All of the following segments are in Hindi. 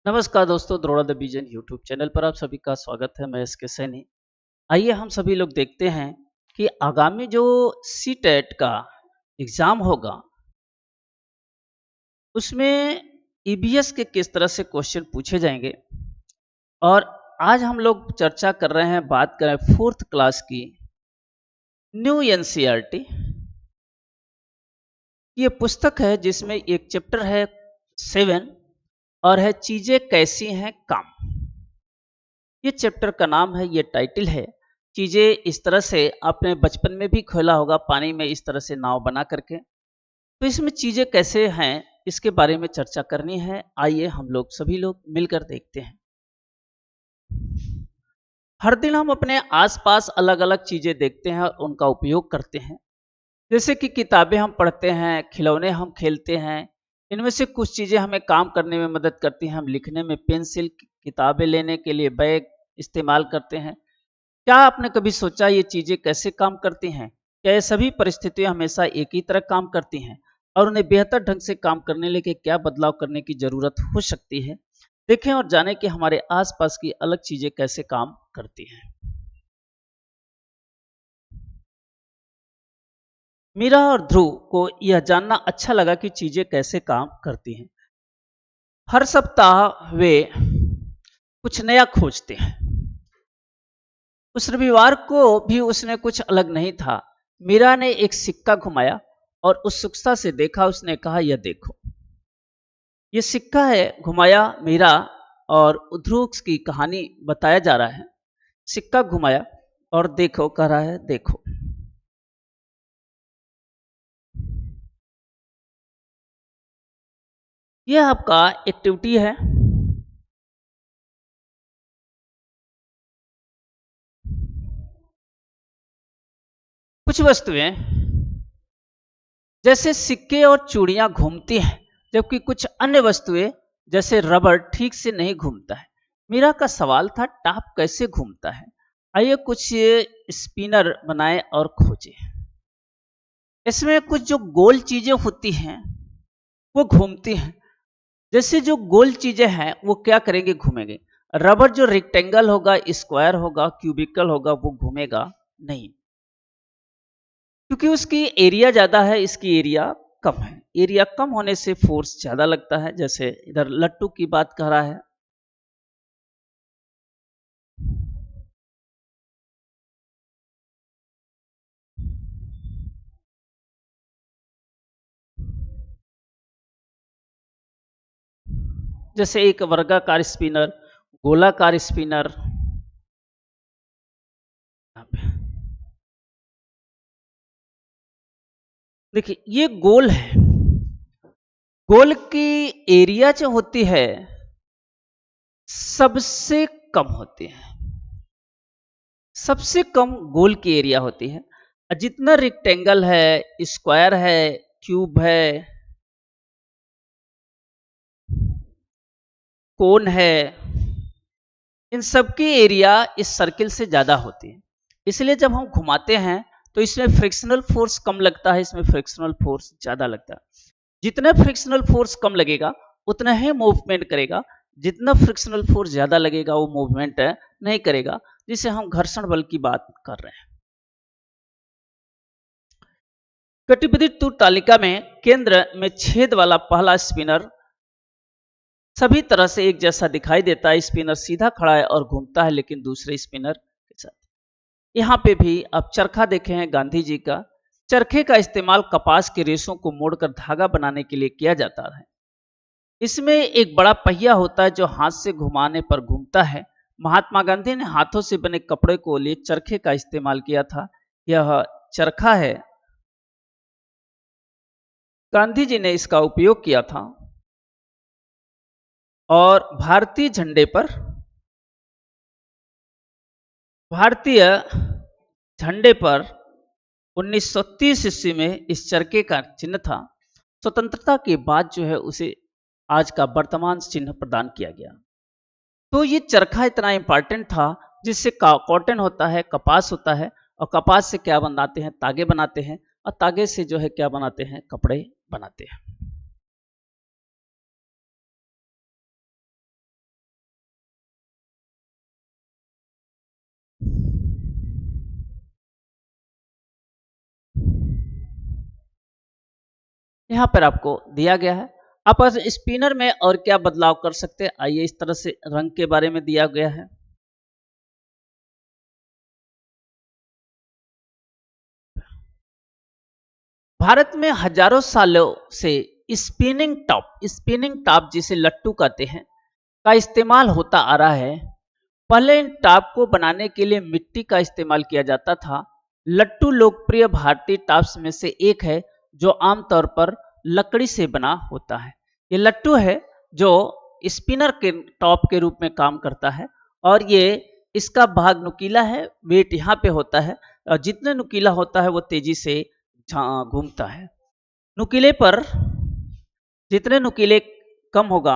नमस्कार दोस्तों, द्रोड़ा द विजन यूट्यूब चैनल पर आप सभी का स्वागत है। मैं एसके सैनी। आइए हम सभी लोग देखते हैं कि आगामी जो सीटेट का एग्जाम होगा उसमें ईबीएस के किस तरह से क्वेश्चन पूछे जाएंगे। और आज हम लोग चर्चा कर रहे हैं, बात करें फोर्थ क्लास की न्यू एनसीईआरटी। ये पुस्तक है जिसमें एक चैप्टर है 7 और है चीजें कैसी हैं काम। ये चैप्टर का नाम है, ये टाइटल है। चीजें इस तरह से आपने बचपन में भी खेला होगा, पानी में इस तरह से नाव बना करके। तो इसमें चीजें कैसे हैं इसके बारे में चर्चा करनी है। आइए हम लोग सभी लोग मिलकर देखते हैं। हर दिन हम अपने आसपास अलग अलग चीजें देखते हैं और उनका उपयोग करते हैं। जैसे कि किताबें हम पढ़ते हैं, खिलौने हम खेलते हैं। इनमें से कुछ चीजें हमें काम करने में मदद करती हैं। हम लिखने में पेंसिल, किताबें लेने के लिए बैग इस्तेमाल करते हैं। क्या आपने कभी सोचा ये चीजें कैसे काम करती हैं? क्या ये सभी परिस्थितियां हमेशा एक ही तरह काम करती हैं और उन्हें बेहतर ढंग से काम करने के लिए क्या बदलाव करने की जरूरत हो सकती है? देखें और जानें कि हमारे आसपास की अलग चीजें कैसे काम करती हैं। मीरा और ध्रुव को यह जानना अच्छा लगा कि चीजें कैसे काम करती हैं। हर सप्ताह वे कुछ नया खोजते हैं। उस रविवार को भी उसने कुछ अलग नहीं था। मीरा ने एक सिक्का घुमाया और उत्सुकता से देखा। उसने कहा, यह देखो, यह सिक्का है। घुमाया मीरा और ध्रुव की कहानी बताया जा रहा है। सिक्का घुमाया और देखो कह रहा है, देखो। यह आपका एक्टिविटी है। कुछ वस्तुएं जैसे सिक्के और चूड़ियां घूमती हैं, जबकि कुछ अन्य वस्तुएं जैसे रबर ठीक से नहीं घूमता है। मीरा का सवाल था, टाप कैसे घूमता है? आइए कुछ स्पिनर बनाएं और खोजें। इसमें कुछ जो गोल चीजें होती हैं वो घूमती हैं। जैसे जो गोल चीजें हैं वो क्या करेंगे? घूमेंगे। रबर जो रेक्टेंगल होगा, स्क्वायर होगा, क्यूबिकल होगा, वो घूमेगा नहीं, क्योंकि उसकी एरिया ज्यादा है, इसकी एरिया कम है। एरिया कम होने से फोर्स ज्यादा लगता है। जैसे इधर लट्टू की बात कर रहा है। जैसे एक वर्गाकार स्पिनर, गोलाकार स्पिनर। देखिए ये गोल है। गोल की एरिया जो होती है सबसे कम होती है। सबसे कम गोल की एरिया होती है। जितना रेक्टेंगल है, स्क्वायर है, क्यूब है, कोन है, इन सब की एरिया इस सर्किल से ज्यादा होती है। इसलिए जब हम घुमाते हैं तो इसमें फ्रिक्शनल फोर्स कम लगता है, इसमें फ्रिक्शनल फोर्स ज्यादा लगता है। जितना फ्रिक्शनल फोर्स कम लगेगा उतना ही मूवमेंट करेगा। जितना फ्रिक्शनल फोर्स ज्यादा लगेगा वो मूवमेंट नहीं करेगा, जिसे हम घर्षण बल की बात कर रहे हैं। कटिबद्ध तालिका में केंद्र में छेद वाला पहला स्पिनर सभी तरह से एक जैसा दिखाई देता है। स्पिनर सीधा खड़ा है और घूमता है, लेकिन दूसरे स्पिनर के साथ। यहाँ पे भी आप चरखा देखे हैं गांधी जी का। चरखे का इस्तेमाल कपास के रेशों को मोड़कर धागा बनाने के लिए किया जाता है। इसमें एक बड़ा पहिया होता है जो हाथ से घुमाने पर घूमता है। महात्मा गांधी ने हाथों से बने कपड़े को लिए चरखे का इस्तेमाल किया था। यह चरखा है। गांधी जी ने इसका उपयोग किया था। और भारतीय झंडे पर 1930 ईस्वी में इस चरखे का चिन्ह था। स्वतंत्रता के बाद जो है उसे आज का वर्तमान चिन्ह प्रदान किया गया। तो ये चरखा इतना इंपॉर्टेंट था, जिससे कॉटन होता है, कपास होता है, और कपास से क्या बनाते हैं? तागे बनाते हैं, और तागे से जो है क्या बनाते हैं? कपड़े बनाते हैं। यहाँ पर आपको दिया गया है। आप स्पिनर में और क्या बदलाव कर सकते हैं, आइए इस तरह से रंग के बारे में दिया गया है। भारत में हजारों सालों से स्पिनिंग टॉप जिसे लट्टू कहते हैं का इस्तेमाल होता आ रहा है। पहले इन टॉप को बनाने के लिए मिट्टी का इस्तेमाल किया जाता था। लट्टू लोकप्रिय भारतीय टॉप्स में से एक है जो आमतौर पर लकड़ी से बना होता है। ये लट्टू है जो स्पिनर के टॉप के रूप में काम करता है और ये इसका भाग नुकीला है, वेट यहाँ पे होता है और जितने नुकीला होता है वो तेजी से घूमता है। नुकीले पर जितने नुकीले कम होगा,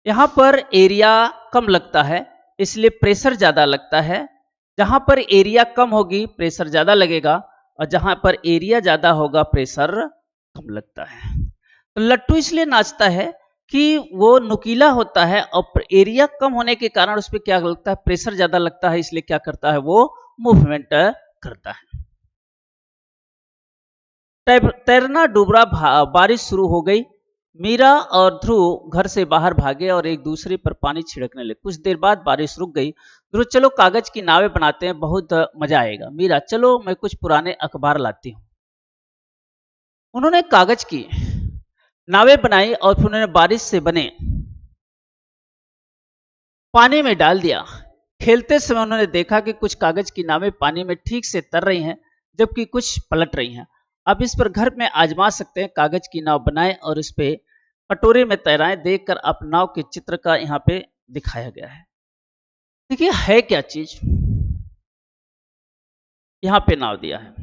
यहाँ पर एरिया कम लगता है इसलिए प्रेशर ज्यादा लगता है। जहां पर एरिया कम होगी प्रेशर ज्यादा लगेगा और जहां पर एरिया ज्यादा होगा प्रेशर कम लगता है। तो लट्टू इसलिए नाचता है कि वो नुकीला होता है और एरिया कम होने के कारण उस पर क्या लगता है, प्रेशर ज्यादा लगता है, इसलिए क्या करता है वो मूवमेंट करता है। तैरना डूबरा बारिश शुरू हो गई। मीरा और ध्रुव घर से बाहर भागे और एक दूसरे पर पानी छिड़कने लगे। कुछ देर बाद बारिश रुक गई। ध्रुव, चलो कागज की नावें बनाते हैं, बहुत मजा आएगा। मीरा, चलो मैं कुछ पुराने अखबार लाती हूँ। उन्होंने कागज की नावें बनाई और फिर उन्होंने बारिश से बने पानी में डाल दिया। खेलते समय उन्होंने देखा कि कुछ कागज की नावें पानी में ठीक से तर रही हैं जबकि कुछ पलट रही हैं। अब इस पर घर में आजमा सकते हैं। कागज की नाव बनाएं और इस पे कटोरे में तैराएं। देखकर आप नाव के चित्र का यहाँ पे दिखाया गया है। देखिए है क्या चीज, यहाँ पे नाव दिया है।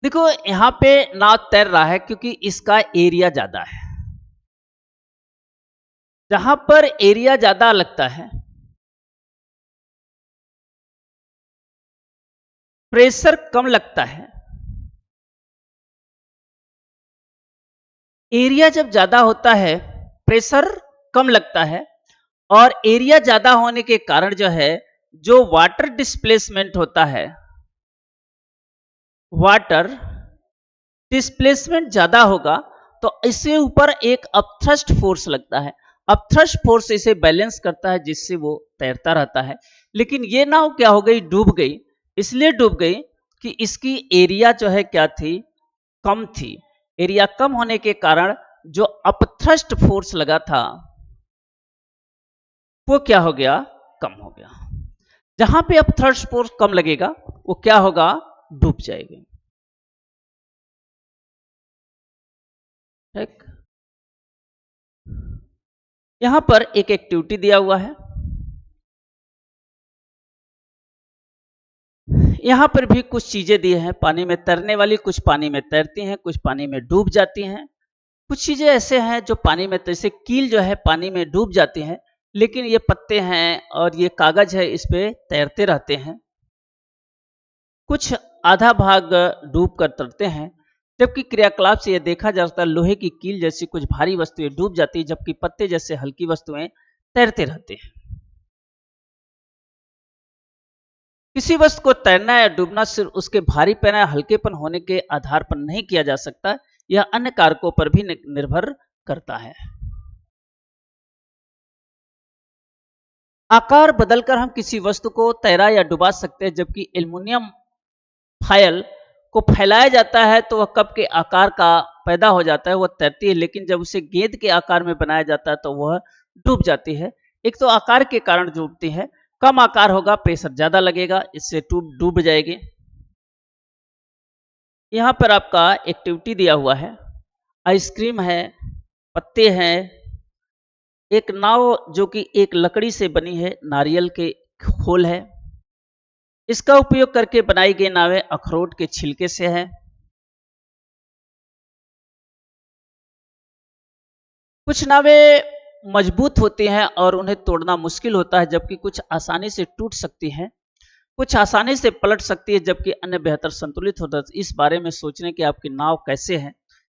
देखो यहाँ पे नाव तैर रहा है क्योंकि इसका एरिया ज्यादा है। जहां पर एरिया ज्यादा लगता है प्रेशर कम लगता है। एरिया जब ज्यादा होता है प्रेशर कम लगता है और एरिया ज्यादा होने के कारण जो है, जो वाटर डिस्प्लेसमेंट होता है, वाटर डिस्प्लेसमेंट ज्यादा होगा तो इससे ऊपर एक अपथ्रस्ट फोर्स लगता है। अपथ्रस्ट फोर्स इसे बैलेंस करता है जिससे वो तैरता रहता है। लेकिन ये नाव क्या हो गई, डूब गई। इसलिए डूब गई कि इसकी एरिया जो है क्या थी, कम थी। एरिया कम होने के कारण जो अपथ्रस्ट फोर्स लगा था वो क्या हो गया, कम हो गया। जहां पे अपथ्रस्ट फोर्स कम लगेगा वो क्या होगा, डूब जाएगी। ठीक, यहां पर एक एक्टिविटी दिया हुआ है। यहां पर भी कुछ चीजें दी हैं पानी में तैरने वाली। कुछ पानी में तैरती हैं, कुछ पानी में डूब जाती हैं। कुछ चीजें ऐसे हैं जो पानी में, जैसे कील जो है पानी में डूब जाती है लेकिन ये पत्ते हैं और ये कागज है इस पे तैरते रहते हैं। कुछ आधा भाग डूब कर तैरते हैं। जबकि क्रियाकलाप से यह देखा जा सकता है लोहे की कील जैसी कुछ भारी वस्तुएं डूब जाती है जबकि पत्ते जैसे हल्की वस्तुएं तैरते रहते हैं। किसी वस्तु को तैरना या डूबना सिर्फ उसके भारीपन या हल्केपन होने के आधार पर नहीं किया जा सकता, यह अन्य कारकों पर भी निर्भर करता है। आकार बदलकर हम किसी वस्तु को तैरा या डुबा सकते हैं। जबकि एल्युमिनियम फायल को फैलाया जाता है तो वह कप के आकार का पैदा हो जाता है, वह तैरती है। लेकिन जब उसे गेंद के आकार में बनाया जाता है तो वह डूब जाती है। एक तो आकार के कारण डूबती है, कम आकार होगा प्रेशर ज्यादा लगेगा, इससे डूब जाएगी। यहाँ पर आपका एक्टिविटी दिया हुआ है। आइसक्रीम है, पत्ते हैं, एक नाव जो कि एक लकड़ी से बनी है, नारियल के खोल है। इसका उपयोग करके बनाई गई नावें अखरोट के छिलके से है। कुछ नावें मजबूत होती हैं और उन्हें तोड़ना मुश्किल होता है जबकि कुछ आसानी से टूट सकती हैं। कुछ आसानी से पलट सकती है जबकि अन्य बेहतर संतुलित होता है। इस बारे में सोचने की आपकी नाव कैसे है।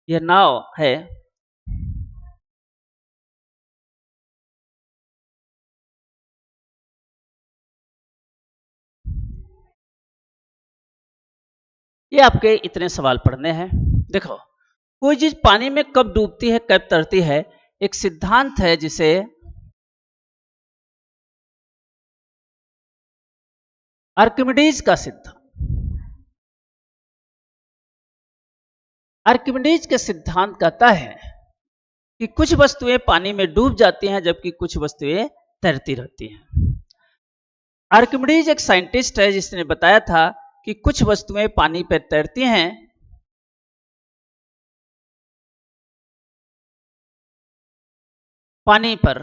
यह नाव है ये आपके इतने सवाल पढ़ने हैं। देखो, कोई चीज पानी में कब डूबती है कब तैरती है, एक सिद्धांत है जिसे आर्किमिडीज का सिद्धांत। आर्किमिडीज के सिद्धांत कहता है कि कुछ वस्तुएं पानी में डूब जाती हैं जबकि कुछ वस्तुएं तैरती रहती हैं। आर्किमिडीज एक साइंटिस्ट है जिसने बताया था कि कुछ वस्तुएं पानी पर तैरती हैं पानी पर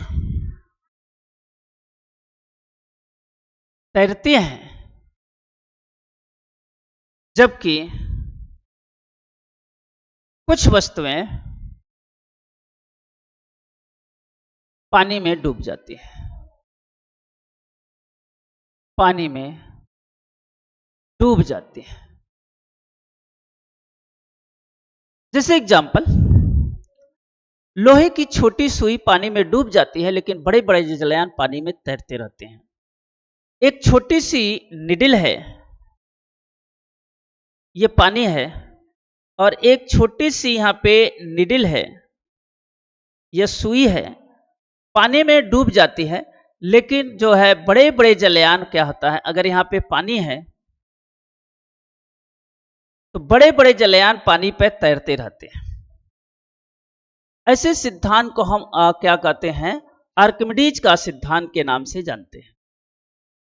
तैरती हैं जबकि कुछ वस्तुएं पानी में डूब जाती हैं। पानी में डूब जाती हैं। जैसे एग्जाम्पल, लोहे की छोटी सुई पानी में डूब जाती है लेकिन बड़े बड़े जलयान पानी में तैरते रहते हैं। एक छोटी सी निडिल है, ये पानी है, और एक छोटी सी यहां पे निडिल है, यह सुई है, पानी में डूब जाती है। लेकिन जो है बड़े बड़े जलयान क्या होता है, अगर यहां पे पानी है तो बड़े बड़े जलयान पानी पर तैरते रहते हैं। ऐसे सिद्धांत को हम क्या कहते हैं, आर्किमिडीज का सिद्धांत के नाम से जानते हैं।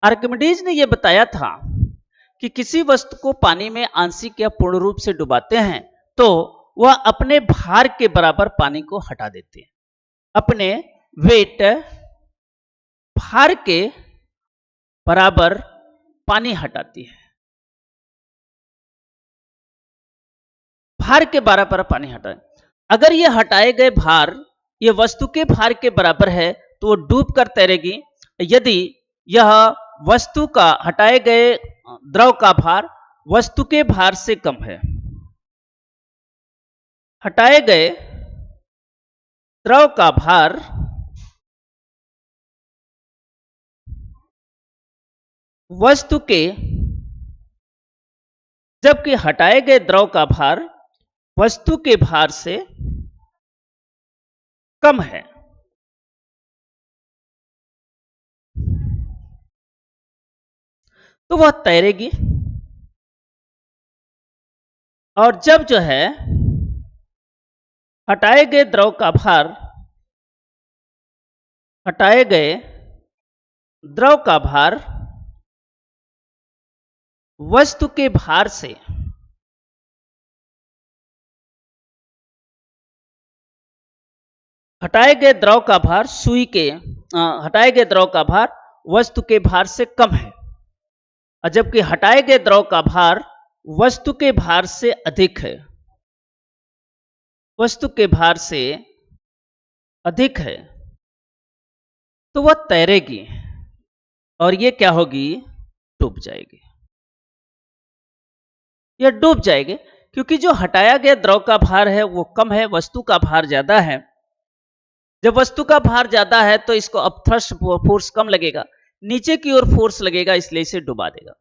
आर्किमिडीज ने यह बताया था कि किसी वस्तु को पानी में आंशिक या पूर्ण रूप से डुबाते हैं तो वह अपने भार के बराबर पानी को हटा देते हैं। अपने वेट, भार के बराबर पानी हटाती है। भार के बराबर पानी हटाए। अगर यह हटाए गए भार यह वस्तु के भार के बराबर है तो वो डूब कर तैरेगी। यदि यह वस्तु का हटाए गए द्रव का भार वस्तु के भार से कम है, हटाए गए द्रव का भार वस्तु के, जबकि हटाए गए द्रव का भार वस्तु के भार से कम है, तो वह तैरेगी। और जब जो है हटाए गए द्रव का भार, हटाए गए द्रव का भार वस्तु के भार से हटाए गए द्रव का भार सुई के हटाए गए द्रव का भार वस्तु के भार से कम है, और जबकि हटाए गए द्रव का भार वस्तु के भार से अधिक है, वस्तु के भार से अधिक है, तो वह तैरेगी और ये क्या होगी, डूब जाएगी। यह डूब जाएगी क्योंकि जो हटाया गया द्रव का भार है वो कम है, वस्तु का भार ज्यादा है। जब वस्तु का भार ज्यादा है तो इसको अब थ्रस्ट फोर्स कम लगेगा, नीचे की ओर फोर्स लगेगा, इसलिए इसे डुबा देगा।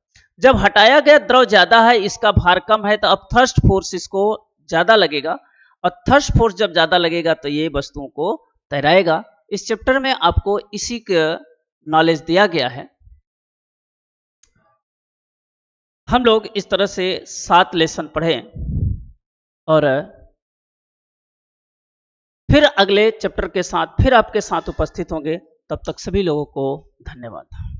जब हटाया गया द्रव ज्यादा है, इसका भार कम है, तो अब थ्रस्ट फोर्स इसको ज्यादा लगेगा, और थ्रस्ट फोर्स जब ज्यादा लगेगा तो ये वस्तुओं को तैराएगा। इस चैप्टर में आपको इसी का नॉलेज दिया गया है। हम लोग इस तरह से 7 लेसन पढ़े और फिर अगले चैप्टर के साथ फिर आपके साथ उपस्थित होंगे। तब तक सभी लोगों को धन्यवाद।